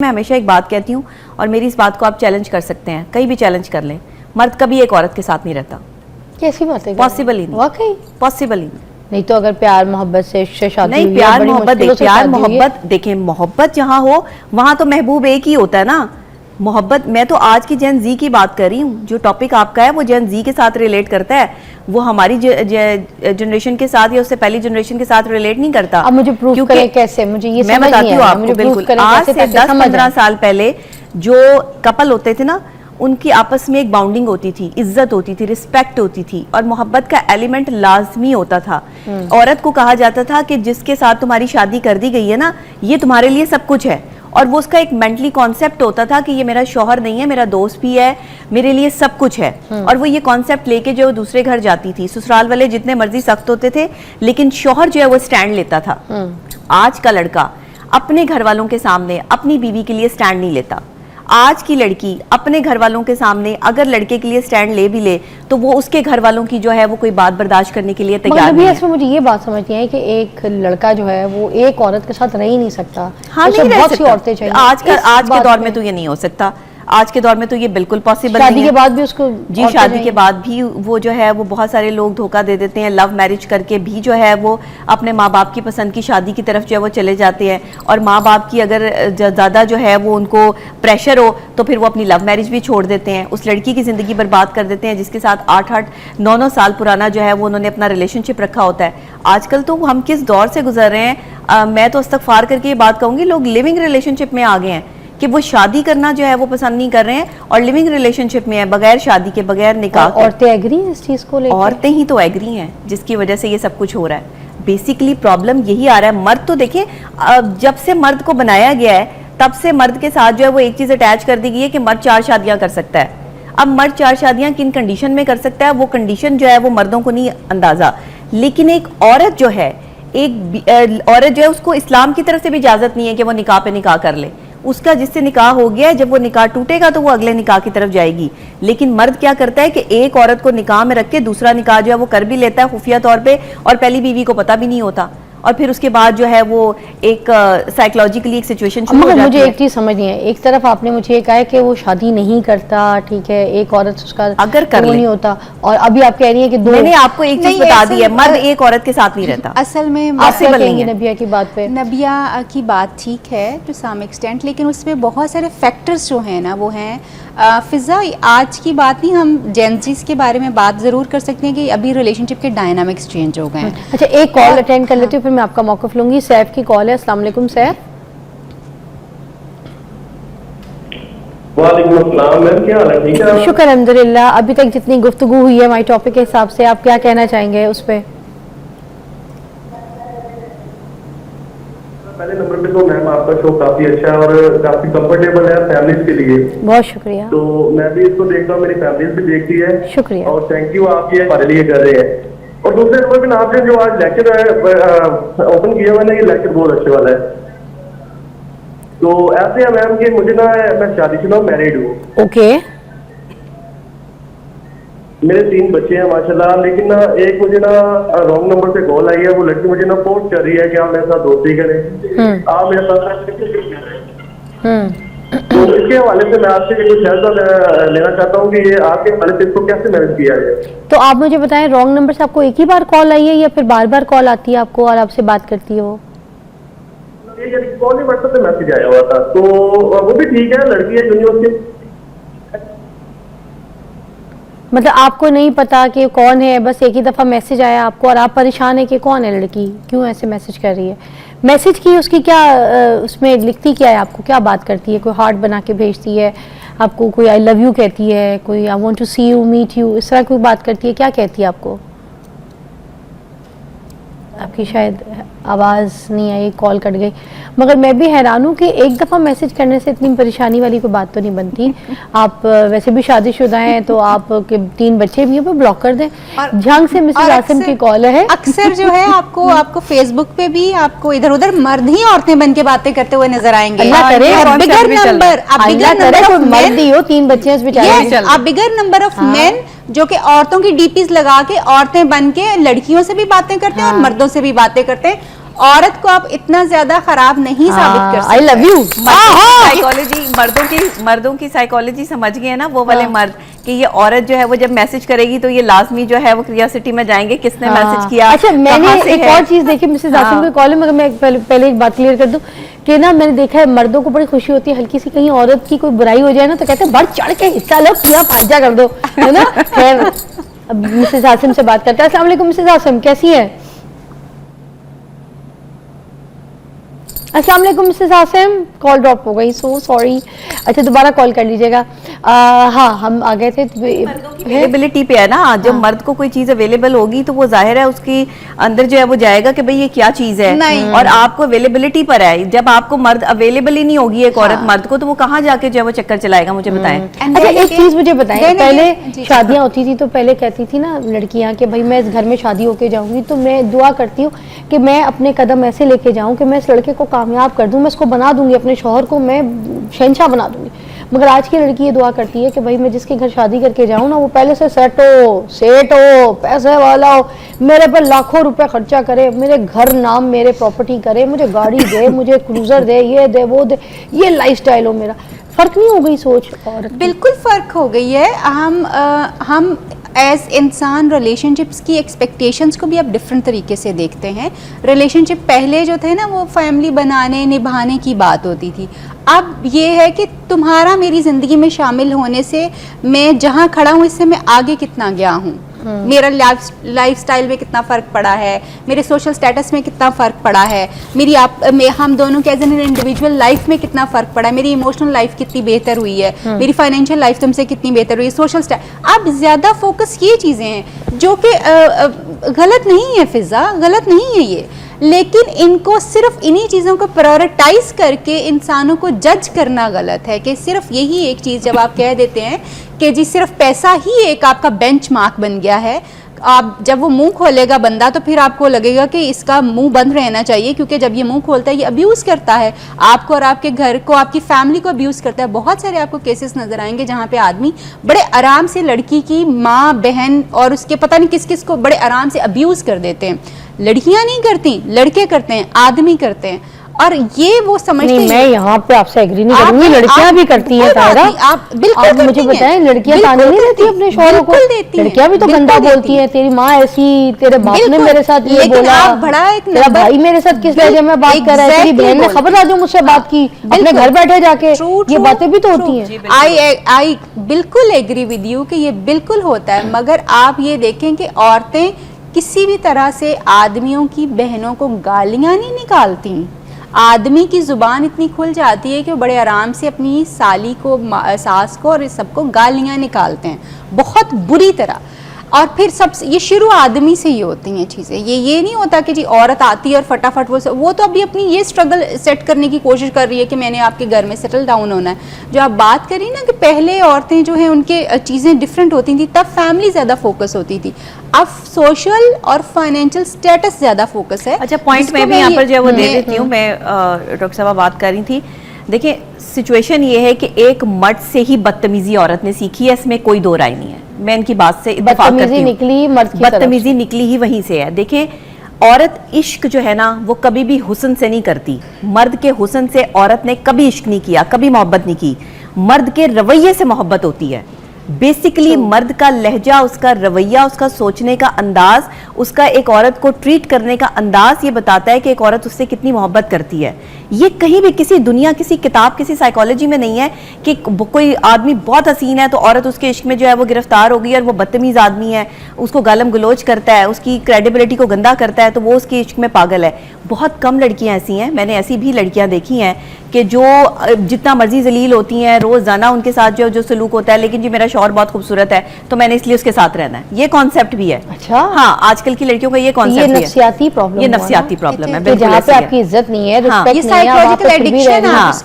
मैं हमेशा एक बात कहती हूँ और मेरी इस बात को आप चैलेंज कर सकते हैं, कहीं भी चैलेंज कर लें, मर्द कभी एक औरत के साथ नहीं रहता। कैसी बात है? पॉसिबल ही नहीं, वाकई पॉसिबल ही नहीं। तो अगर प्यार मोहब्बत से शादी नहीं, प्यार मोहब्बत देखें, मोहब्बत जहाँ हो वहां तो महबूब एक ही होता है ना। मोहब्बत, मैं तो आज की जेन जी की बात कर रही हूँ। जो टॉपिक आपका है वो जेन जी के साथ रिलेट करता है, वो हमारी जनरेशन के साथ या उससे पहली जनरेशन के साथ रिलेट नहीं करता। अब मुझे प्रूव करें कैसे? मुझे ये मैं बताती हूँ आपको। बिल्कुल, आज से 10-15 साल पहले जो कपल होते थे ना, उनकी आपस में एक बाउंडिंग होती थी, इज्जत होती थी, रिस्पेक्ट होती थी और मोहब्बत का एलिमेंट लाजमी होता था। औरत को कहा जाता था कि जिसके साथ तुम्हारी शादी कर दी गई है ना, ये तुम्हारे लिए सब कुछ है। और वो उसका एक मेंटली कॉन्सेप्ट होता था कि ये मेरा शौहर नहीं है, मेरा दोस्त भी है, मेरे लिए सब कुछ है। और वो ये कॉन्सेप्ट लेके जो दूसरे घर जाती थी, ससुराल वाले जितने मर्जी सख्त होते थे, लेकिन शौहर जो है वो स्टैंड लेता था। आज का लड़का अपने घर वालों के सामने अपनी बीवी के लिए स्टैंड नहीं लेता। आज की लड़की अपने घर वालों के सामने अगर लड़के के लिए स्टैंड ले भी ले तो वो उसके घर वालों की जो है वो कोई बात बर्दाश्त करने के लिए तैयार नहीं है। इसमें मुझे ये बात समझ नहीं आई कि एक लड़का जो है वो एक औरत के साथ रह ही नहीं सकता। हाँ, नहीं रह बहुत सी सकता। औरतें चाहिए। आज के दौर में तो ये नहीं हो सकता। आज के दौर में तो ये बिल्कुल पॉसिबल नहीं है। शादी के बाद भी उसको जी, शादी के बाद भी वो जो है वो बहुत सारे लोग धोखा दे देते हैं। लव मैरिज करके भी जो है वो अपने माँ बाप की पसंद की शादी की तरफ जो है वो चले जाते हैं। और माँ बाप की अगर ज़्यादा जो है वो उनको प्रेशर हो तो फिर वो अपनी लव मैरिज भी छोड़ देते हैं, उस लड़की की ज़िंदगी बर्बाद कर देते हैं जिसके साथ 8-8, 9-9 साल पुराना जो है वो उन्होंने अपना रिलेशनशिप रखा होता है। आजकल तो हम किस दौर से गुजर रहे हैं, मैं तो इस्तगफार करके ये बात कहूँगी, लोग लिविंग रिलेशनशिप में आ गए हैं कि वो शादी करना जो है वो पसंद नहीं कर रहे हैं और लिविंग रिलेशनशिप में है, बगैर शादी के, बगैर निकाह के। औरतें एग्री हैं इस चीज को लेकर? औरतें ही तो एग्री हैं जिसकी वजह से ये सब कुछ हो रहा है। बेसिकली प्रॉब्लम यही आ रहा है। मर्द तो देखें, जब से मर्द को बनाया गया है तब से मर्द के साथ जो है वो एक चीज अटैच कर दी गई है कि मर्द 4 शादियां कर सकता है। अब मर्द 4 शादियां किन कंडीशन में कर सकता है, वो कंडीशन जो है वो मर्दों को नहीं अंदाजा। लेकिन एक औरत जो है, एक औरत जो है, उसको इस्लाम की तरफ से भी इजाजत नहीं है कि वो निकाह पे निकाह कर ले। उसका जिससे निकाह हो गया है, जब वो निकाह टूटेगा तो वो अगले निकाह की तरफ जाएगी। लेकिन मर्द क्या करता है कि एक औरत को निकाह में रख के दूसरा निकाह जो है वो कर भी लेता है खुफिया तौर पे, और पहली बीवी को पता भी नहीं होता, और फिर उसके बाद जो है वो एक साइकोलॉजिकली एक सिचुएशन शुरू हो जाती है। मुझे एक चीज समझ नहीं है, एक तरफ आपने मुझे ये कहा है कि वो शादी नहीं करता, ठीक है, एक औरत उसका अगर कर ले नहीं होता, और अभी आप कह रही है कि दो। मैंने आपको एक चीज बता दी है, मर्द एक औरत के साथ नहीं रहता। असल में नबिया की बात पे, नबिया की बात ठीक है टू सम एक्सटेंट, लेकिन उसमें बहुत सारे फैक्टर्स जो हैं ना वो हैं। फिजा, आज की बात नहीं, हम जेंजीज के बारे में बात ज़रूर कर सकते हैं कि अभी रिलेशनशिप के डायनामिक्स चेंज हो गए हैं। अच्छा, एक कॉल अटेंड कर लेती हूँ, फिर मैं आपका मौक़िफ़ लूंगी। सैफ की कॉल है। अस्सलाम वालेकुम सैफ। वालेकुम अस्सलाम मैम, क्या हाल है? ठीक है, शुक्र अल्हम्दुलिल्लाह। अभी तक जितनी गुफ्तगू हुई है हमारे टॉपिक के हिसाब से, आप क्या कहना चाहेंगे उस पर? पहले नंबर पे तो मैम आपका शो काफी अच्छा है और काफी कंफर्टेबल है फैमिलीज के लिए। बहुत शुक्रिया। तो मैं भी इसको देखता हूँ, मेरी फैमिलीज भी देखती है। शुक्रिया और थैंक यू, आप ये हमारे लिए कर रहे हैं। और दूसरे नंबर पे आपने जो आज लेक्चर ओपन किया हुआ है ना, ये लेक्चर बहुत अच्छे वाला है। तो ऐसे है मैम कि मुझे ना, मैं शादीशुदा मैरिड हूँ। ओके। मेरे 3 बच्चे हैं माशाल्लाह, लेकिन ना एक मुझे ना रॉन्ग नंबर से कॉल आई है। वो लड़की मुझे ना फोर्स कर रही है कि आप मेरे साथ दोस्ती करें, आप मेरे साथ। तो इसके हवाले से मैं आपसे कुछ हेल्प लेना चाहता हूँ कि ये आपके हवाले से इसको कैसे मैनेज किया जाए। तो आप मुझे बताएं, रॉन्ग नंबर से आपको एक ही बार कॉल आई है या फिर बार बार कॉल आती है आपको और आपसे बात करती है वो? ये कॉल नहीं, व्हाट्सएप पे मैसेज आया हुआ था। तो वो भी ठीक है, लड़की है यूनिवर्सिटी। मतलब आपको नहीं पता कि कौन है, बस एक ही दफ़ा मैसेज आया आपको और आप परेशान है कि कौन है लड़की, क्यों ऐसे मैसेज कर रही है? मैसेज की उसकी क्या उसमें लिखती क्या है, आपको क्या बात करती है? कोई हार्ट बना के भेजती है आपको, कोई आई लव यू कहती है, कोई I want to see you, meet you, इस तरह कोई बात करती है? क्या कहती है आपको? आपकी शायद आवाज़ नहीं आई, कॉल कट गई। मगर मैं भी हैरान हूँ कि एक दफ़ा मैसेज करने से इतनी परेशानी वाली कोई बात तो नहीं बनती। आप वैसे भी शादीशुदा हैं तो आप के 3 बच्चे भी हैं, वो ब्लॉक कर दें। झंग से मिसेस आसिम की कॉल है। अक्सर जो है आपको फेसबुक पे भी आपको इधर उधर मर्द ही औरतें बन के बातें करते हुए नजर आएंगे। अल्लाह करे बिगर नंबर मर्द ही हो, 3 बच्चे आप बिगर नंबर ऑफ मेन जो कि औरतों की डीपीज लगा के औरतें बन के लड़कियों से भी बातें करते हैं और मर्दों से भी बातें करते हैं। औरत को आप इतना ज्यादा खराब नहीं साबित कर सकते। I love you. साइकोलॉजी मर्दों की साइकोलॉजी समझ गए ना वो वाले मर्द कि ये औरत जो है वो जब मैसेज करेगी तो ये लाजमी जो है वो क्रियोसिटी में जाएंगे किसने मैसेज किया। अच्छा, मैंने कहाँ से एक है। और चीज देखी मिसेज आसिम के कॉल में, मगर मैं पहले एक बात क्लियर कर दूं कि ना मैंने देखा है मर्दों को बड़ी खुशी होती है हल्की सी कहीं औरत की कोई बुराई हो जाए ना तो कहते हैं बढ़ चढ़ के हिस्सा लो, पूरा फायदा कर दो, है ना। खैर अब मिसेज आसिम से बात करते हैं। अस्सलाम वालेकुम मिसेज आसिम, कैसी है? अस्सलाम वालेकुम मिसेस आसिम, कॉल ड्रॉप हो गई, सो सॉरी। अच्छा दोबारा कॉल कर लीजिएगा। हाँ हम आ गए थे। अवेलेबिलिटी पे है ना, जब मर्द को कोई चीज अवेलेबल होगी तो वो जाहिर है उसकी अंदर जो है वो जाएगा कि भाई ये क्या चीज है। नहीं। और आपको अवेलेबिलिटी पर है, जब आपको मर्द अवेलेबल ही नहीं होगी एक औरत मर्द को तो वो कहाँ जाके जो है वो चक्कर चलाएगा, मुझे बताएं। अच्छा एक चीज मुझे बताएं, नहीं, पहले जी। शादियां होती थी तो पहले कहती थी ना लड़कियां कि भाई मैं इस घर में शादी होके जाऊंगी तो मैं दुआ करती हूँ कि मैं अपने कदम ऐसे लेके जाऊं कि मैं इस लड़के को कामयाब कर दूं, मैं इसको बना दूंगी, अपने शौहर को मैं शहंशाह बना दूंगी। मगर आज की लड़की ये दुआ करती है कि भाई मैं जिसके घर शादी करके जाऊं ना वो पहले से सेट हो, पैसे वाला हो, मेरे पर लाखों रुपए खर्चा करे, मेरे घर नाम मेरे प्रॉपर्टी करे, मुझे गाड़ी दे, मुझे क्रूजर दे, ये दे वो दे, ये लाइफस्टाइल हो मेरा। फर्क नहीं हो गई सोच औरत की? बिल्कुल फ़र्क हो गई है। हम एज इंसान रिलेशनशिप्स की एक्सपेक्टेशंस को भी अब डिफरेंट तरीके से देखते हैं। रिलेशनशिप पहले जो थे ना वो फैमिली बनाने निभाने की बात होती थी, अब ये है कि तुम्हारा मेरी ज़िंदगी में शामिल होने से मैं जहाँ खड़ा हूँ इससे मैं आगे कितना गया हूँ, मेरा लाइफस्टाइल में कितना फ़र्क पड़ा है, मेरे सोशल स्टेटस में कितना फ़र्क पड़ा है, हम दोनों के एज एन इंडिविजुअल लाइफ में कितना फ़र्क पड़ा है, मेरी इमोशनल लाइफ कितनी बेहतर हुई है, मेरी फाइनेंशियल लाइफ तुमसे कितनी बेहतर हुई है, सोशल स्टेटस। अब ज़्यादा फोकस ये चीज़ें हैं जो कि गलत नहीं है, फिज़ा गलत नहीं है ये, लेकिन इनको सिर्फ इन्हीं चीज़ों को प्रायोरिटाइज करके इंसानों को जज करना गलत है। कि सिर्फ यही एक चीज़ जब आप कह देते हैं कि जी सिर्फ पैसा ही एक आपका बेंचमार्क बन गया है, आप जब वो मुंह खोलेगा बंदा तो फिर आपको लगेगा कि इसका मुंह बंद रहना चाहिए, क्योंकि जब ये मुंह खोलता है ये अब्यूज़ करता है आपको और आपके घर को, आपकी फैमिली को अब्यूज़ करता है। बहुत सारे आपको केसेस नजर आएंगे जहाँ पे आदमी बड़े आराम से लड़की की माँ बहन और उसके पता नहीं किस किस को बड़े आराम से अब्यूज़ कर देते हैं। लड़कियां नहीं करती, लड़के करते हैं, आदमी करते हैं, और ये वो समझते नहीं, मैं यहाँ पे आपसे एग्री नहीं करूंगी, लड़कियां भी करती हैं तायरा। आप बिल्कुल आप मुझे बताएं, लड़कियां ताने नहीं देती अपने शौहरों को? लड़कियां भी तो गंदा बोलती हैं, तेरी माँ ऐसी, तेरे बाप ने मेरे साथ ये बोला, तेरा भाई मेरे साथ किस लहजे में बात कर रहा है, तेरी बहन ने खबर जो मुझसे बात की अपने घर बैठे जाके, ये बातें भी तो होती हैं। आई बिल्कुल एग्री विद यू कि ये बिल्कुल होता है, मगर आप ये देखें कि औरतें किसी भी तरह से आदमियों की बहनों को गालियां नहीं निकालती। आदमी की जुबान इतनी खुल जाती है कि वो बड़े आराम से अपनी साली को, सास को और इस सबको गालियां निकालते हैं बहुत बुरी तरह। और फिर सब ये शुरू आदमी से ही होती हैं चीज़ें। ये नहीं होता कि जी औरत आती है और फटाफट वो तो अभी अपनी ये स्ट्रगल सेट करने की कोशिश कर रही है कि मैंने आपके घर में सेटल डाउन होना है। जो आप बात करी ना कि पहले औरतें जो हैं उनके चीज़ें डिफरेंट होती थी, तब फैमिली ज़्यादा फोकस होती थी, अब सोशल और फाइनेंशियल स्टेटस ज़्यादा फोकस है। अच्छा पॉइंट में भी यहाँ पर जो है वो दे देती हूँ। मैं डॉक्टर साहब बात कर रही थी, देखिए सिचुएशन ये है कि एक मर्द से ही बदतमीजी औरत ने सीखी है, इसमें कोई दो राय नहीं है, मैं इनकी बात से इत्तेफाक करती हूँ। निकली मर्द की तरफ, बदतमीजी निकली ही वहीं से है। देखिए औरत इश्क जो है ना वो कभी भी हुस्न से नहीं करती, मर्द के हुस्न से औरत ने कभी इश्क नहीं किया, कभी मोहब्बत नहीं की, मर्द के रवैये से मोहब्बत होती है। बेसिकली मर्द का लहजा, उसका रवैया, उसका सोचने का अंदाज, उसका एक औरत को ट्रीट करने का अंदाज ये बताता है कि एक औरत उससे कितनी मोहब्बत करती है। ये कहीं भी किसी दुनिया, किसी किताब, किसी साइकोलॉजी में नहीं है कि कोई आदमी बहुत हसीन है तो औरत उसके इश्क में जो है वो गिरफ्तार हो गई और वो बदतमीज आदमी है, उसको गालम गलोच करता है, उसकी क्रेडिबिलिटी को गंदा करता है तो वो उसके इश्क में पागल है। बहुत कम लड़कियां ऐसी हैं, मैंने ऐसी भी लड़कियां देखी हैं कि जो जितना मर्जी जलील होती हैं, रोजाना उनके साथ जो सलूक होता है, लेकिन जी मेरा शौहर बहुत खूबसूरत है तो मैंने इसलिए उसके साथ रहना है, ये कॉन्सेप्ट भी है। अच्छा हाँ, आजकल की लड़कियों का ये कॉन्सेप्ट है, नफसियाती प्रॉब्लम, ये नफसियाती प्रॉब्लम है, जहाँ पे आपकी इज्जत नहीं है, रिस्पेक्ट नहीं है, साइकोलॉजिकल एडिक्शन